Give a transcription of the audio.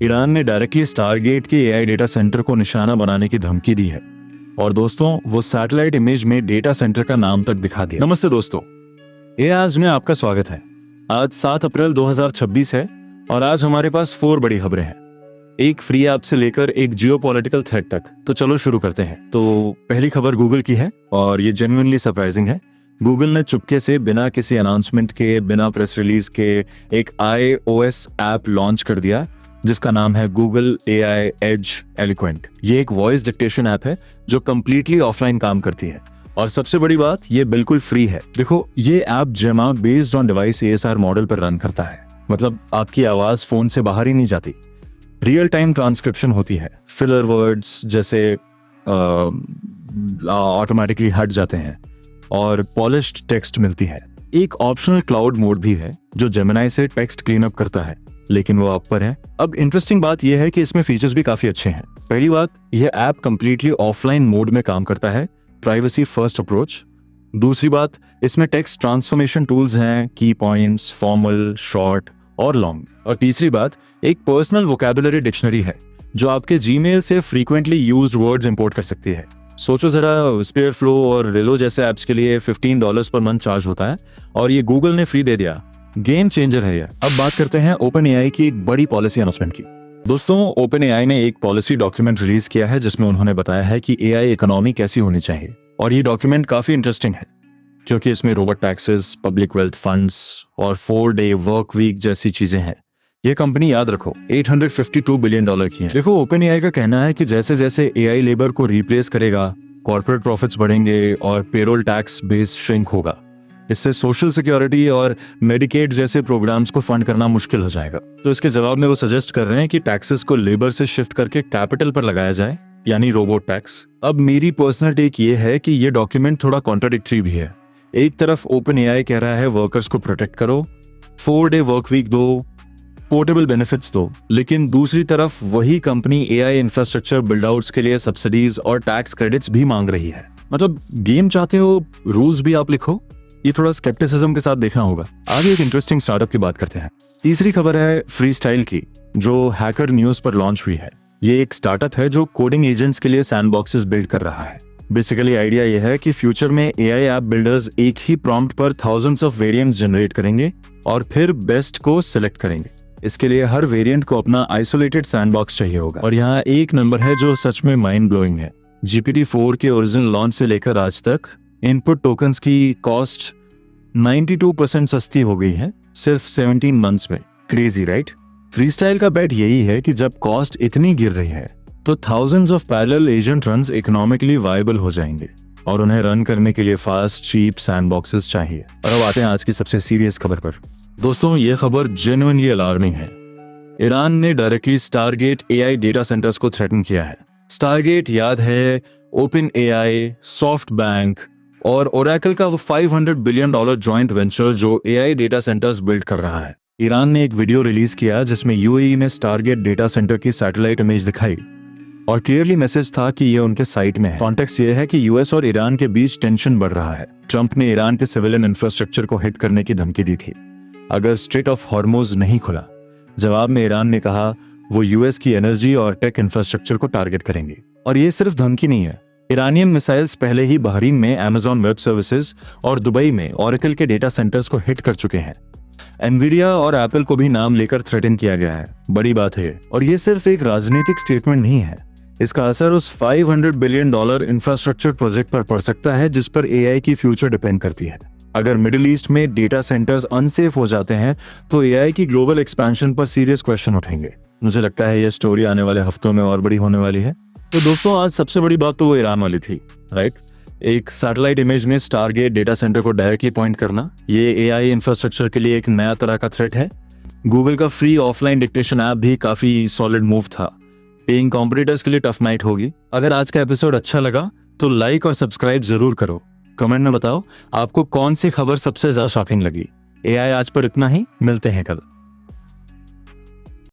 Iran ने directly Stargate के AI data centre को निशाना बनाने की धमकी दी है। और दोस्तों, वो सैटेलाइट इमेज में डेटा सेंटर का नाम तक दिखा दिया। नमस्ते दोस्तों, ये आज में आपका स्वागत है। आज 7 अप्रैल 2026 है और आज हमारे पास 4 बड़ी खबरें हैं, एक फ्री ऐप से लेकर एक जियोपॉलिटिकल थ्रेट तक। तो चलो शुरू करते हैं। तो पहली खबर गूगल की है और ये जेन्युइनली सरप्राइजिंग है। गूगल ने चुपके से बिना किसी अनाउंसमेंट के, बिना प्रेस रिलीज के एक iOS ऐप लॉन्च कर दिया जिसका नाम है गूगल AI एज एलिक्वेंट। ये एक वॉइस डिक्टेशन ऐप है जो कंप्लीटली ऑफलाइन काम करती है और सबसे बड़ी बात, ये बिल्कुल फ्री है। देखो, ये ऐप जेमा based on device ASR model पर रन करता है। मतलब आपकी आवाज फोन से बाहर ही नहीं जाती। रियल टाइम ट्रांसक्रिप्शन होती है, फिलर वर्ड्स जैसे ऑटोमेटिकली हट जाते हैं और पॉलिश्ड टेक्स्ट मिलती है। एक ऑप्शनल क्लाउड मोड भी है जो जेमिनी से टेक्स्ट क्लीन अप करता है, लेकिन वो आप पर है। अब इंटरेस्टिंग बात यह है कि इसमें फीचर्स भी काफी अच्छे हैं। पहली बात, यह ऐप कंप्लीटली ऑफलाइन मोड में काम करता है, प्राइवेसी फर्स्ट अप्रोच। दूसरी बात, इसमें टेक्स्ट ट्रांसफॉर्मेशन टूल्स हैं, की पॉइंट्स, फॉर्मल, शॉर्ट और लॉन्ग। और तीसरी बात, एक पर्सनल वोकैबुलरी डिक्शनरी है जो आपके जीमेल से फ्रीक्वेंटली यूज्ड वर्ड्स इंपोर्ट कर सकती है। सोचो जरा, स्पेयर फ्लो और रेलो जैसे ऐप्स के लिए $15 पर मंथ चार्ज होता है और ये गूगल ने फ्री दे दिया। गेम चेंजर है ये। अब बात करते हैं OpenAI की एक बड़ी पॉलिसी अनाउंसमेंट की। दोस्तों, OpenAI ने एक पॉलिसी डॉक्यूमेंट रिलीज किया है जिसमें उन्होंने बताया है कि AI इकोनॉमी कैसी होनी चाहिए। और ये डॉक्यूमेंट काफी इंटरेस्टिंग है क्योंकि इसमें robot taxes, public wealth funds और 4-day वर्क वीक जैसी चीजें हैं। ये कंपनी, याद रखो, $852 बिलियन की है। देखो, OpenAI का कहना है कि जैसे जैसे AI लेबर को रिप्लेस करेगा, कॉर्पोरेट प्रॉफिट्स बढ़ेंगे और पेरोल टैक्स बेस श्रिंक होगा। इससे सोशल सिक्योरिटी और मेडिकेड जैसे प्रोग्राम्स को फंड करना मुश्किल हो जाएगा। तो इसके जवाब में वो सजेस्ट कर रहे हैं कि टैक्सेस को लेबर से शिफ्ट करके कैपिटल पर लगाया जाए, यानी रोबोट टैक्स। अब मेरी पर्सनल टेक ये है कि ये डॉक्यूमेंट थोड़ा कॉन्ट्राडिक्टरी भी है। एक तरफ OpenAI कह रहा है वर्कर्स को प्रोटेक्ट करो, 4-day वर्क वीक दो, पोर्टेबल बेनिफिट्स दो, लेकिन दूसरी तरफ वही कंपनी AI इंफ्रास्ट्रक्चर बिल्डआउट्स के लिए सब्सिडीज और टैक्स क्रेडिट्स भी मांग रही है। मतलब गेम चाहते हो, रूल्स भी आप लिखो। ये थोड़ा स्केप्टिसिज्म के साथ देखना होगा। आगे एक इंटरेस्टिंग स्टार्टअप की बात करते हैं। तीसरी खबर है फ्रीस्टाइल की, जो हैकर न्यूज पर लॉन्च हुई है। ये एक स्टार्टअप है जो कोडिंग एजेंट्स के लिए सैंडबॉक्सेस बिल्ड कर रहा है। बेसिकली आइडिया यह है कि फ्यूचर में AI ऐप बिल्डर्स एक ही प्रॉम्प्ट पर थाउजेंड्स ऑफ वेरिएंट्स जनरेट करेंगे और फिर बेस्ट को सिलेक्ट करेंगे। इसके लिए हर वेरिएंट को अपना आइसोलेटेड सैंडबॉक्स चाहिए होगा। और यहाँ एक नंबर है जो सच में माइंड ब्लोइंग है। GPT-4 के ओरिजिनल लॉन्च से लेकर आज तक इनपुट टोकन्स की कॉस्ट 92% सस्ती हो गई है सिर्फ 17 मंथ्स में। Crazy right? फ्रीस्टाइल का बेट यही है कि जब कॉस्ट इतनी गिर रही है तो thousands of parallel agent runs economically viable हो जाएंगे और उन्हें रन करने के लिए फास्ट, चीप सैंडबॉक्सेस चाहिए। और अब आते हैं आज की सबसे सीरियस खबर पर। दोस्तों, ये खबर जेन्युइनली अलार्मिंग है। ईरान ने directly Stargate AI data centres को थ्रेटन किया है। स्टारगेट, याद है, OpenAI, सॉफ्टबैंक और ओरेकल का वो $500 बिलियन जॉइंट वेंचर जो AI डेटा सेंटर्स बिल्ड कर रहा है। ईरान ने एक वीडियो रिलीज किया जिसमें UAE में स्टारगेट डेटा सेंटर की सैटेलाइट इमेज दिखाई और क्लियरली मैसेज था कि ये उनके साइट में है। कॉन्टेक्स्ट ये है कि US और ईरान के बीच टेंशन बढ़ रहा है। ट्रंप ने ईरान के सिविलियन इंफ्रास्ट्रक्चर को हिट करने की धमकी दी थी अगर स्ट्रेट ऑफ हॉर्मुज नहीं खुला। जवाब में ईरान ने कहा वो US की एनर्जी और टेक इंफ्रास्ट्रक्चर को टारगेट करेंगे। और ये सिर्फ धमकी नहीं है। ईरानियन मिसाइल्स पहले ही बहरीन में Amazon वेब सर्विसेज और दुबई में ओरेकल के डेटा सेंटर्स को हिट कर चुके हैं। एनवीडिया और एप्पल को भी नाम लेकर थ्रेटन किया गया है। बड़ी बात है। और ये सिर्फ एक राजनीतिक स्टेटमेंट नहीं है, इसका असर उस $500 बिलियन इंफ्रास्ट्रक्चर प्रोजेक्ट पर पड़ सकता है जिस पर AI की फ्यूचर डिपेंड करती है। अगर मिडिल ईस्ट में डेटा सेंटर्स अनसेफ हो जाते हैं तो AI की ग्लोबल एक्सपेंशन पर सीरियस क्वेश्चन उठेंगे। मुझे लगता है ये स्टोरी आने वाले हफ्तों में और बड़ी होने वाली है। तो दोस्तों, आज सबसे बड़ी बात तो वो ईरान वाली थी, राइट? एक सैटेलाइट इमेज में स्टारगेट डेटा सेंटर को डायरेक्टली पॉइंट करना, ये AI इंफ्रास्ट्रक्चर के लिए एक नया तरह का थ्रेट है। गूगल का फ्री ऑफलाइन डिक्टेशन ऐप भी काफी सॉलिड मूव था। पेइंग कॉम्पिटिटर्स के लिए टफ नाइट होगी। अगर आज का एपिसोड अच्छा लगा तो लाइक और सब्सक्राइब जरूर करो। कमेंट में बताओ आपको कौन सी खबर सबसे ज्यादा शॉकिंग लगी। AI आज पर इतना ही, मिलते हैं कल।